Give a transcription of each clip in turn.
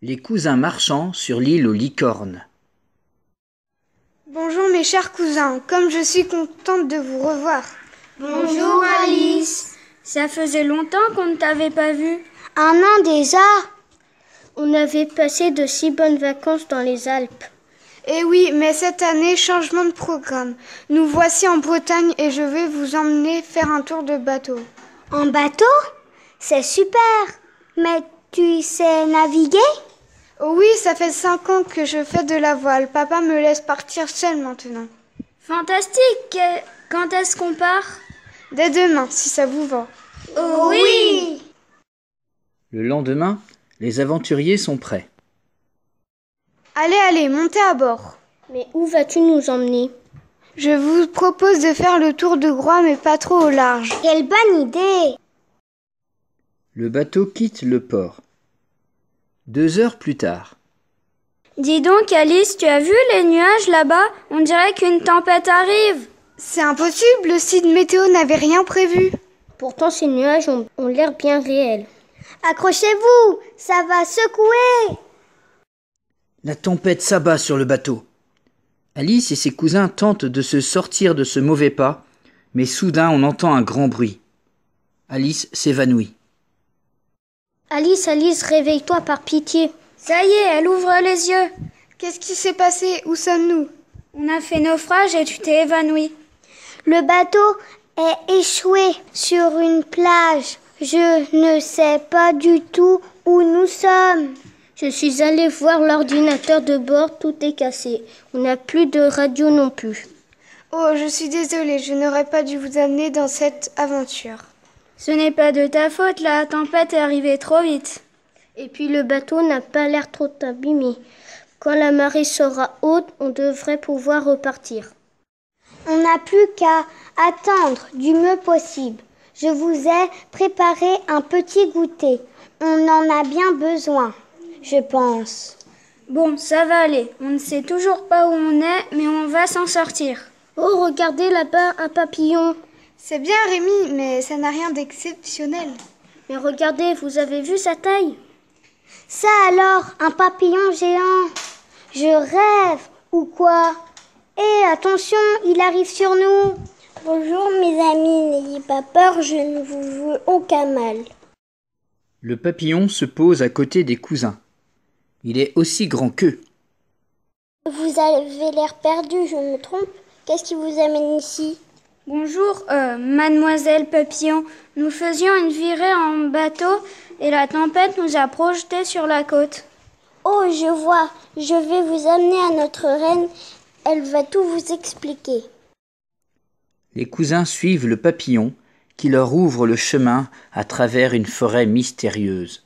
Les cousins marchands sur l'île aux licornes. Bonjour mes chers cousins, comme je suis contente de vous revoir. Bonjour Alice. Ça faisait longtemps qu'on ne t'avait pas vue. 1 an déjà. On avait passé de si bonnes vacances dans les Alpes. Eh oui, mais cette année, changement de programme. Nous voici en Bretagne et je vais vous emmener faire un tour de bateau. En bateau? C'est super. Mais tu sais naviguer? Oh oui, ça fait 5 ans que je fais de la voile. Papa me laisse partir seule maintenant. Fantastique. Quand est-ce qu'on part? Dès demain, si ça vous va. Oh oui! Le lendemain, les aventuriers sont prêts. Allez, montez à bord. Mais où vas-tu nous emmener? Je vous propose de faire le tour de Groix, mais pas trop au large. Quelle bonne idée! Le bateau quitte le port. 2 heures plus tard. Dis donc Alice, tu as vu les nuages là-bas? On dirait qu'une tempête arrive. C'est impossible, le site météo n'avait rien prévu. Pourtant ces nuages ont l'air bien réels. Accrochez-vous, ça va secouer! La tempête s'abat sur le bateau. Alice et ses cousins tentent de se sortir de ce mauvais pas, mais soudain on entend un grand bruit. Alice s'évanouit. Alice, réveille-toi par pitié. Ça y est, elle ouvre les yeux. Qu'est-ce qui s'est passé? Où sommes-nous? On a fait naufrage et tu t'es évanouie. Le bateau est échoué sur une plage. Je ne sais pas du tout où nous sommes. Je suis allée voir l'ordinateur de bord, tout est cassé. On n'a plus de radio non plus. Oh, je suis désolée, je n'aurais pas dû vous amener dans cette aventure. Ce n'est pas de ta faute, la tempête est arrivée trop vite. Et puis le bateau n'a pas l'air trop abîmé. Quand la marée sera haute, on devrait pouvoir repartir. On n'a plus qu'à attendre du mieux possible. Je vous ai préparé un petit goûter. On en a bien besoin, je pense. Bon, ça va aller. On ne sait toujours pas où on est, mais on va s'en sortir. Oh, regardez là-bas, un papillon. C'est bien Rémi, mais ça n'a rien d'exceptionnel. Mais regardez, vous avez vu sa taille? Ça alors, un papillon géant. Je rêve, ou quoi? Eh, attention, il arrive sur nous. Bonjour mes amis, n'ayez pas peur, je ne vous veux aucun mal. Le papillon se pose à côté des cousins. Il est aussi grand qu'eux. Vous avez l'air perdu, je me trompe? Qu'est-ce qui vous amène ici? Bonjour, mademoiselle Papillon. Nous faisions une virée en bateau et la tempête nous a projetés sur la côte. Oh, je vois. Je vais vous amener à notre reine. Elle va tout vous expliquer. Les cousins suivent le papillon qui leur ouvre le chemin à travers une forêt mystérieuse.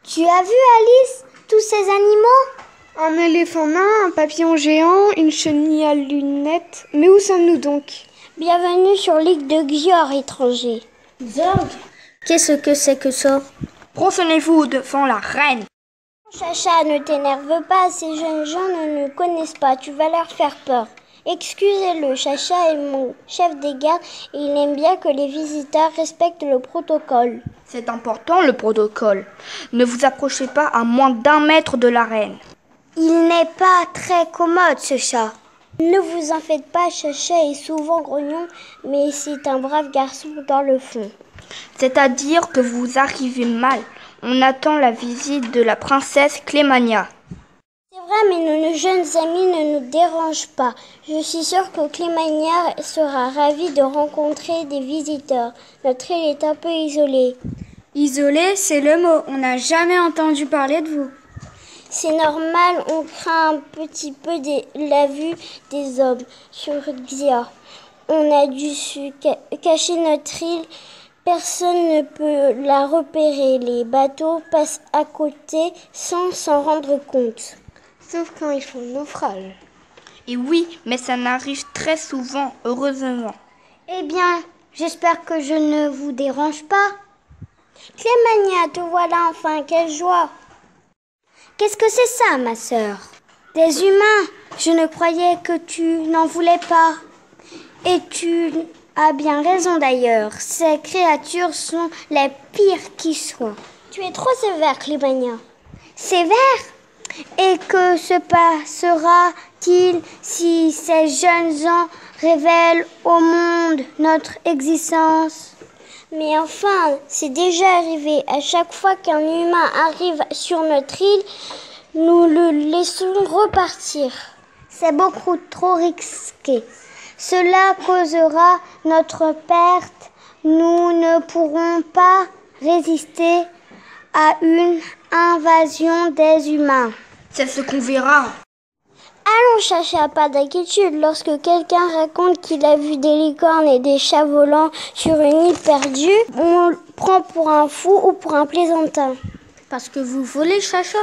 Tu as vu, Alice, tous ces animaux? Un éléphant nain, un papillon géant, une chenille à lunettes. Mais où sommes-nous donc? Bienvenue sur l'île de Xior, étranger. Zorg? Qu'est-ce que c'est que ça? Prosternez-vous devant la reine. Chacha, ne t'énerve pas, ces jeunes gens ne nous connaissent pas, tu vas leur faire peur. Excusez-le, Chacha est mon chef des gardes et il aime bien que les visiteurs respectent le protocole. C'est important le protocole. Ne vous approchez pas à moins d'1 mètre de la reine. Il n'est pas très commode ce chat. Ne vous en faites pas, Chacha est souvent grognon, mais c'est un brave garçon dans le fond. C'est-à-dire que vous arrivez mal. On attend la visite de la princesse Clémania. C'est vrai, mais nos jeunes amis ne nous dérangent pas. Je suis sûre que Clémania sera ravie de rencontrer des visiteurs. Notre île est un peu isolée. Isolé, c'est le mot. On n'a jamais entendu parler de vous. C'est normal, on craint un petit peu la vue des hommes sur Xior. On a dû cacher notre île. Personne ne peut la repérer. Les bateaux passent à côté sans s'en rendre compte. Sauf quand ils font naufrage. Et oui, mais ça n'arrive très souvent, heureusement. Eh bien, j'espère que je ne vous dérange pas. Clémania, te voilà enfin, quelle joie! Qu'est-ce que c'est ça, ma sœur? Des humains. Je ne croyais que tu n'en voulais pas. Et tu as bien raison d'ailleurs. Ces créatures sont les pires qui soient. Tu es trop sévère, Clémania. sévère. Et que se passera-t-il si ces jeunes gens révèlent au monde notre existence? Mais enfin, c'est déjà arrivé. À chaque fois qu'un humain arrive sur notre île, nous le laissons repartir. C'est beaucoup trop risqué. Cela causera notre perte. Nous ne pourrons pas résister à une invasion des humains. C'est ce qu'on verra. Allons, Chacha, pas d'inquiétude. Lorsque quelqu'un raconte qu'il a vu des licornes et des chats volants sur une île perdue, on le prend pour un fou ou pour un plaisantin. Parce que vous volez, Chacha?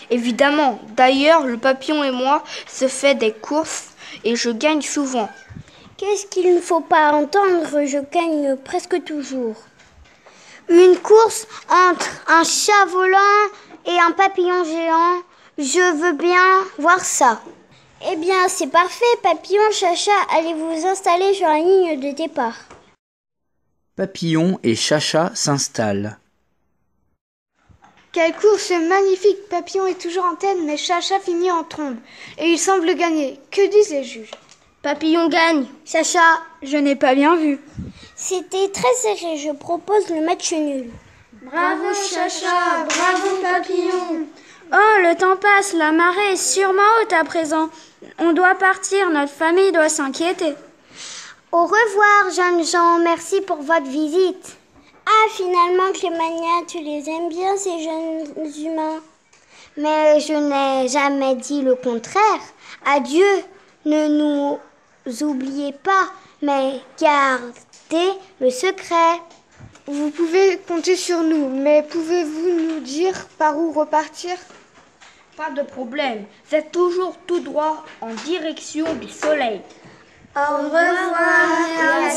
Évidemment. D'ailleurs, le papillon et moi se fait des courses et je gagne souvent. Qu'est-ce qu'il ne faut pas entendre? Je gagne presque toujours. Une course entre un chat volant et un papillon géant, je veux bien voir ça. Eh bien, c'est parfait, Papillon, Chacha, allez vous installer sur la ligne de départ. Papillon et Chacha s'installent. Quelle course magnifique! Papillon est toujours en tête, mais Chacha finit en trombe. Et il semble gagner. Que disent les juges? Papillon gagne. Chacha, Je n'ai pas bien vu. C'était très serré, je propose le match nul. Bravo, Chacha. Bravo, Papillon. Oh, le temps passe. La marée est sûrement haute à présent. On doit partir. Notre famille doit s'inquiéter. Au revoir, jeunes gens, merci pour votre visite. Ah, finalement, Clémania, tu les aimes bien, ces jeunes humains? Mais je n'ai jamais dit le contraire. Adieu, ne nous oubliez pas, mais gardez le secret. vous pouvez compter sur nous, mais pouvez-vous nous dire par où repartir? Pas de problème. C'est toujours tout droit en direction du soleil. Au revoir et à